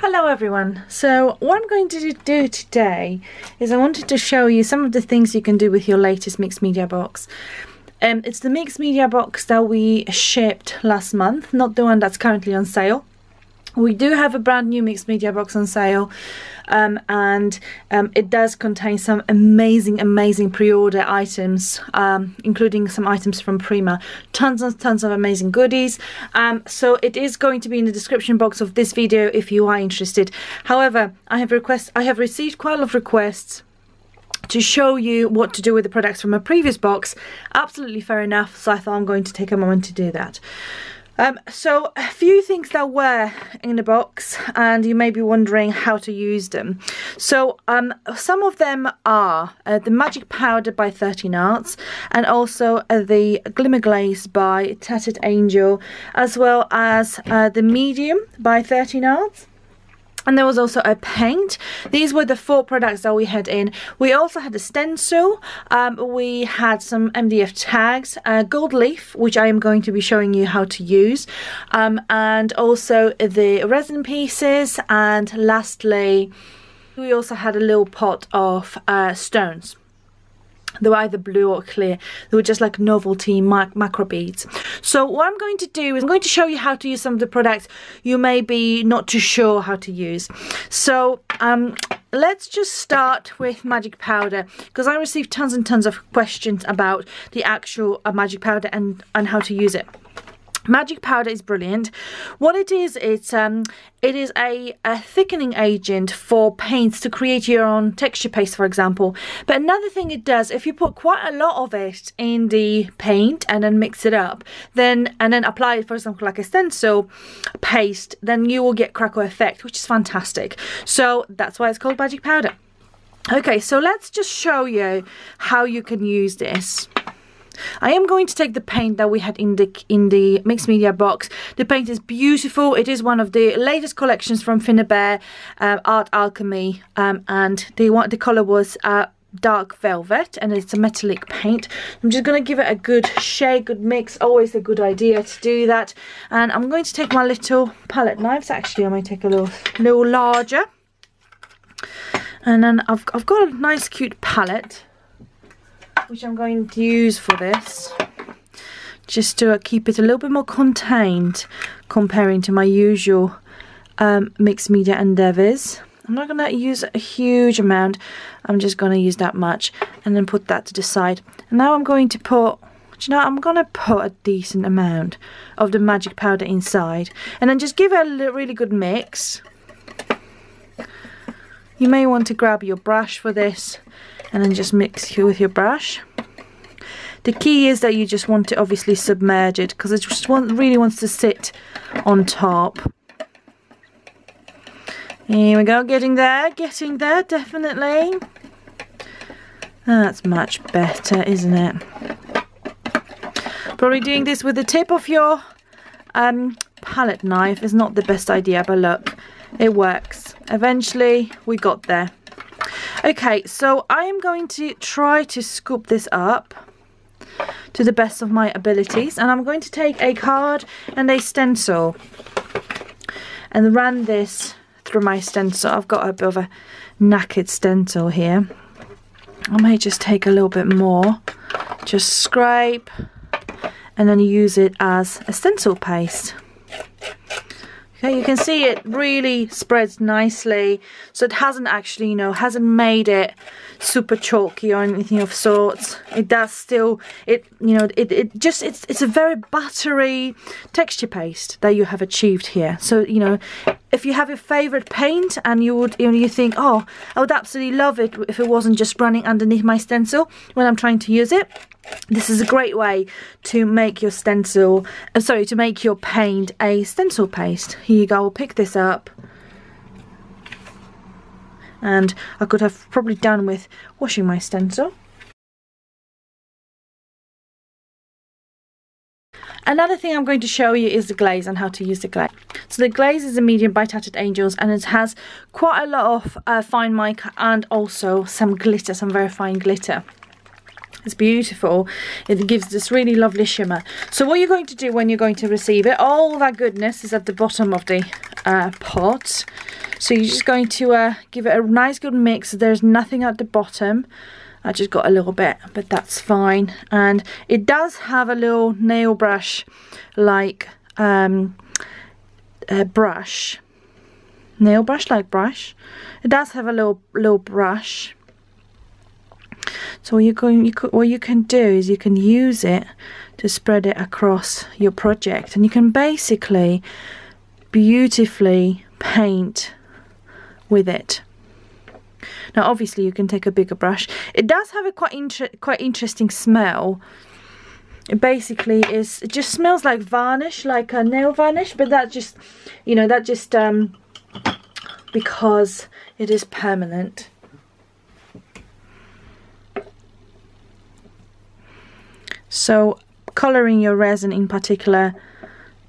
Hello everyone. So what I'm going to do today is I wanted to show you some of the things you can do with your latest mixed media box. It's the mixed media box that we shipped last month, not the one that's currently on sale. We do have a brand new mixed media box on sale, and it does contain some amazing pre-order items, including some items from Prima. Tons of amazing goodies. So it is going to be in the description box of this video if you are interested. However, I have received quite a lot of requests to show you what to do with the products from a previous box. Absolutely fair enough, so I thought I'm going to take a moment to do that. So a few things that were in the box, and you may be wondering how to use them. So some of them are the Magic Powder by 13 Arts, and also the Glimmer Glaze by Tattered Angel, as well as the Medium by 13 Arts. And there was also a paint. These were the 4 products that we had in. We also had a stencil. We had some MDF tags, gold leaf, which I am going to be showing you how to use, and also the resin pieces. And lastly, we also had a little pot of stones. They were either blue or clear. They were just like novelty macro beads. So what I'm going to do is I'm going to show you how to use some of the products you may be not too sure how to use. So let's just start with Magic Powder, because I received tons and tons of questions about the actual Magic Powder and how to use it. Magic Powder is brilliant. What it is, it is a thickening agent for paints to create your own texture paste, for example. But another thing it does, if you put quite a lot of it in the paint and then mix it up, and then apply it, for example, like a stencil paste, then you will get crackle effect, which is fantastic. So that's why it's called Magic Powder. Okay, so let's just show you how you can use this. I am going to take the paint that we had in the mixed media box. The paint is beautiful. It is one of the latest collections from Finnabair Art Alchemy, and the color was dark velvet, and it's a metallic paint. I'm just going to give it a good shake, good mix. Always a good idea to do that. And I'm going to take my little palette knives. Actually, I might take a little larger. And then I've got a nice cute palette, which I'm going to use for this, just to keep it a little bit more contained comparing to my usual mixed media endeavours. I'm not going to use a huge amount, I'm just going to use that much and then put that to the side. And now I'm going to put, I'm going to put a decent amount of the Magic Powder inside, and then just give it a really good mix. You may want to grab your brush for this and then just mix with your brush. The key is that you just want to obviously submerge it, because it just really wants to sit on top. Here we go, getting there, definitely. That's much better, isn't it? Probably doing this with the tip of your palette knife is not the best idea, but look, it works. Eventually we got there. Okay, so I am going to try to scoop this up to the best of my abilities, and I'm going to take a card and a stencil and run this through my stencil. I've got a bit of a knackered stencil here. I may just take a little bit more, just scrape, and then use it as a stencil paste. Okay, you can see it really spreads nicely, so it hasn't actually, hasn't made it super chalky or anything of sorts. It does still, it's a very buttery texture paste that you have achieved here. So, if you have your favorite paint and you think, oh, I would absolutely love it if it wasn't just running underneath my stencil when I'm trying to use it, this is a great way to make your to make your paint a stencil paste. Here you go, I'll pick this up. And I could have probably done with washing my stencil. Another thing I'm going to show you is the glaze and how to use the glaze. So the glaze is a medium by Tattered Angels, and it has quite a lot of fine mica and also some glitter, some very fine glitter. It's beautiful. It gives this really lovely shimmer. So what you're going to do when you're going to receive it, all that goodness is at the bottom of the pot. So you're just going to give it a nice good mix. There's nothing at the bottom. I just got a little bit, but that's fine. And it does have a little nail brush like brush. Nail brush like brush. It does have a little brush. So what you can do is you can use it to spread it across your project, and you can basically beautifully paint with it. Now obviously you can take a bigger brush. It does have a quite interesting smell. It basically is, it just smells like varnish, like a nail varnish, but that just, you know, that just because it is permanent. So colouring your resin in particular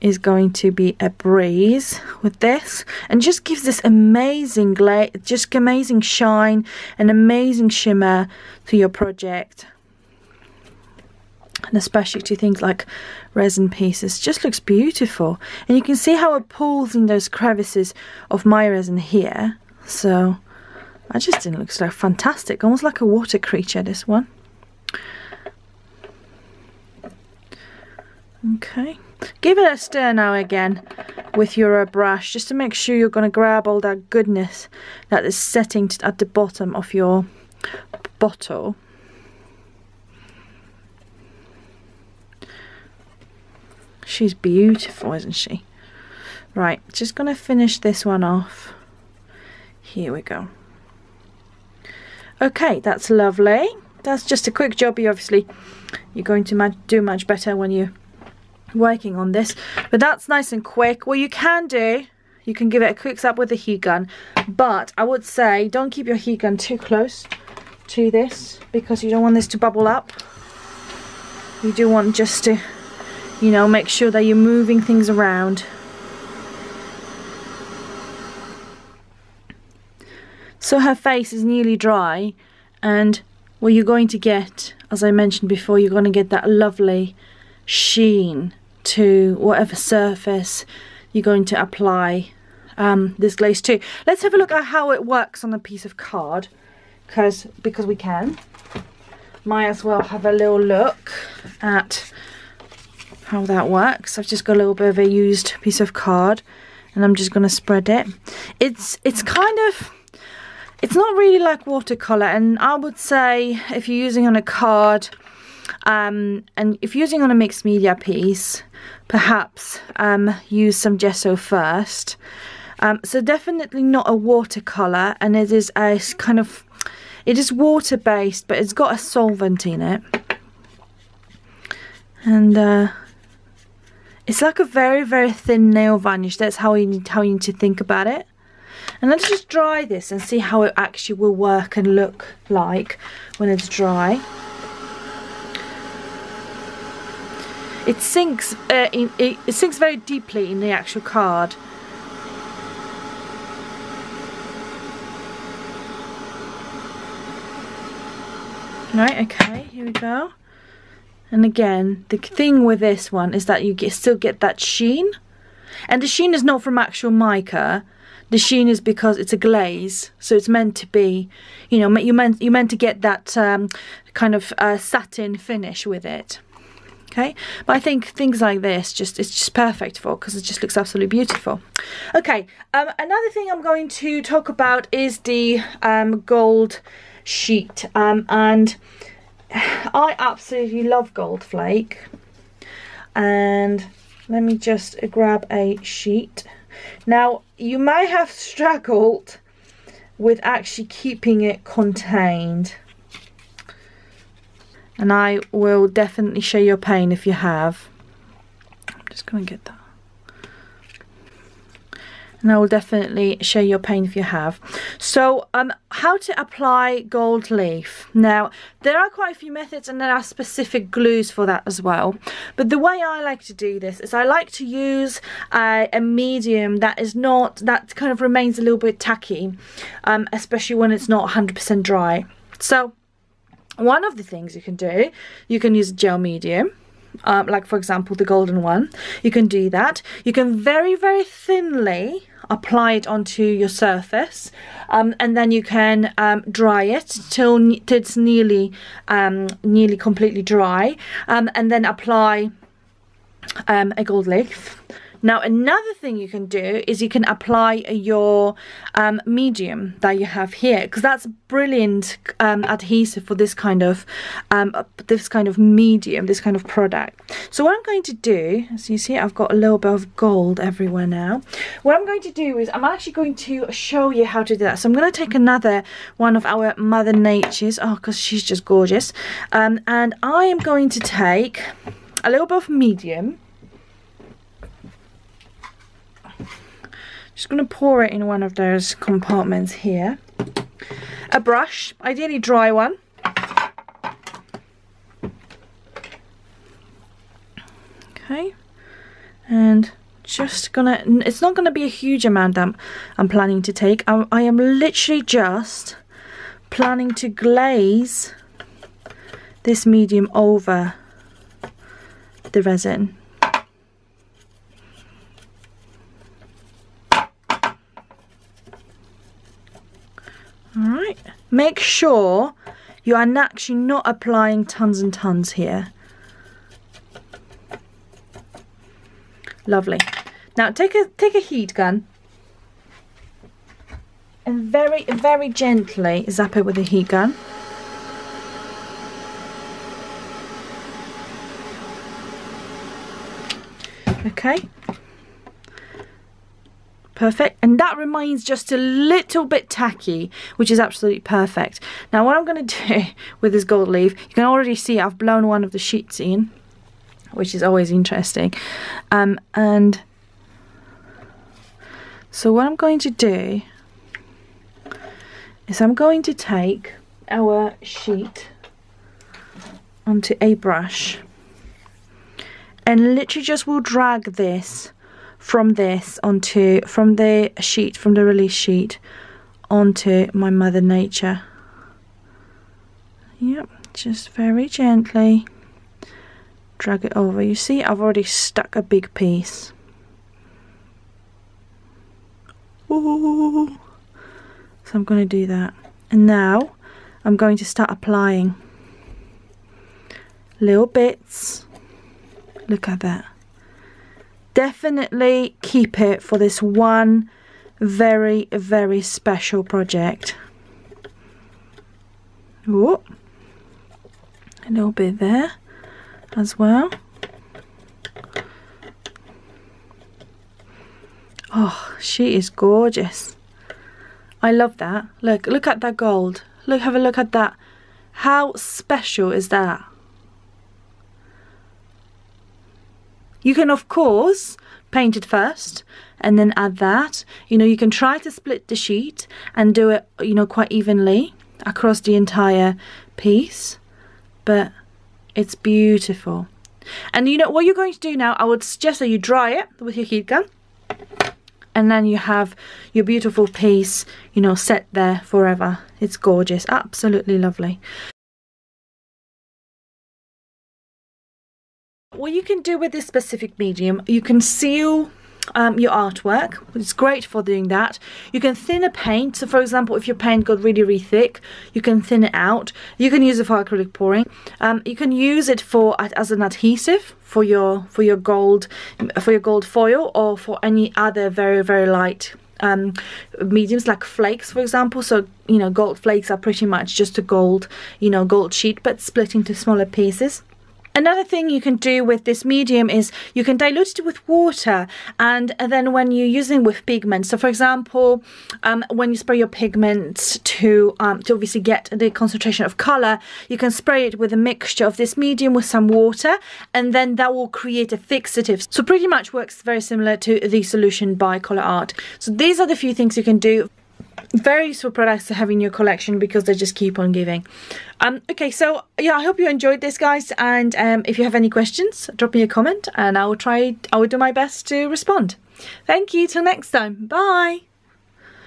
is going to be a breeze with this, and just gives this amazing just amazing shine and amazing shimmer to your project, and especially to things like resin pieces. Just looks beautiful, and you can see how it pulls in those crevices of my resin here. So I just think it looks so fantastic, almost like a water creature, this one. Okay, give it a stir now again with your brush, just to make sure you're going to grab all that goodness that is setting at the bottom of your bottle. She's beautiful, isn't she? Right, just going to finish this one off. Here we go. Okay, that's lovely. That's just a quick job. Obviously you're going to do much better when you're working on this, but that's nice and quick. What you can do, you can give it a quick zap with the heat gun, but I would say don't keep your heat gun too close to this, because you don't want this to bubble up. You do want just to, you know, make sure that you're moving things around. So her face is nearly dry, and what you're going to get, as I mentioned before, you're going to get that lovely sheen to whatever surface you're going to apply this glaze to. Let's have a look at how it works on a piece of card, because we can. Might as well have a little look at how that works. I've just got a little bit of a used piece of card, and I'm just going to spread it. It's kind of, it's not really like watercolor, and I would say if you're using on a card, and if you're using on a mixed media piece, perhaps use some gesso first. So definitely not a watercolor, and it is a kind of, it is water based, but it's got a solvent in it, and it's like a very, very thin nail varnish. That's how you need to think about it. And let's just dry this and see how it actually will work and look like when it's dry. It sinks it sinks very deeply in the actual card. Right, okay, here we go. And again, the thing with this one is that you still get that sheen. And the sheen is not from actual mica. The sheen is because it's a glaze, so it's meant to be, you know, you're meant to get that kind of satin finish with it. Okay, but I think things like this it's just perfect for, because it just looks absolutely beautiful. Okay, another thing I'm going to talk about is the gold sheet, and I absolutely love gold flake. And let me just grab a sheet. Now you may have struggled with actually keeping it contained, and I will definitely share your pain if you have. I'm just going to get that. And I will definitely share your pain if you have. So how to apply gold leaf. Now there are quite a few methods, and there are specific glues for that as well. But the way I like to do this is I like to use a medium that is not, that kind of remains a little bit tacky, especially when it's not 100% dry. So one of the things you can do, you can use a gel medium, like for example the golden one, you can do that. You can very, very thinly apply it onto your surface, and then you can dry it till it's nearly completely dry, and then apply a gold leaf. Now another thing you can do is you can apply your medium that you have here, because that's brilliant adhesive for this kind of medium, this kind of product. So what I'm going to do, as you see, I've got a little bit of gold everywhere now. What I'm going to do is I'm actually going to show you how to do that. So I'm going to take another one of our Mother Nature's, because she's just gorgeous, and I am going to take a little bit of medium. Just going to pour it in one of those compartments here. A brush, ideally dry one. Okay, and just gonna, it's not gonna be a huge amount I'm planning to take. I am literally just planning to glaze this medium over the resin. Alright, make sure you are actually not applying tons and tons here. Lovely. Now take a heat gun and very, very gently zap it with a heat gun. Okay. Perfect, and that remains just a little bit tacky, which is absolutely perfect. Now what I'm going to do with this gold leaf, you can already see I've blown one of the sheets in, which is always interesting. And so what I'm going to do is I'm going to take our sheet onto a brush and literally just will drag this from the sheet, from the release sheet, onto my Mother Nature. Yep, just very gently drag it over. You see, I've already stuck a big piece. Ooh. So I'm going to do that, and now I'm going to start applying little bits. Look at that. Definitely keep it for this one very, very special project. Ooh. A little bit there as well. Oh, she is gorgeous. I love that. Look at that gold. Have a look at that. How special is that? You can of course paint it first and then add that. You know, you can try to split the sheet and do it, you know, quite evenly across the entire piece, but it's beautiful. And you know what you're going to do now, I would suggest that you dry it with your heat gun, and then you have your beautiful piece, you know, set there forever. It's gorgeous, absolutely lovely. What you can do with this specific medium, you can seal your artwork. It's great for doing that. You can thin a paint. So for example, if your paint got really, really thick, you can thin it out. You can use it for acrylic pouring. You can use it as an adhesive for your gold foil, or for any other very, very light mediums like flakes, for example. So you know, gold flakes are pretty much just a gold, you know, gold sheet, but split into smaller pieces. Another thing you can do with this medium is you can dilute it with water, and then when you're using with pigment, so for example, when you spray your pigment to obviously get the concentration of color, you can spray it with a mixture of this medium with some water, and then that will create a fixative. So pretty much works very similar to the solution by Color Art. So these are the few things you can do. Very useful products to have in your collection because they just keep on giving. Okay, so yeah, I hope you enjoyed this, guys, and if you have any questions, drop me a comment and I will do my best to respond. Thank you, till next time, bye.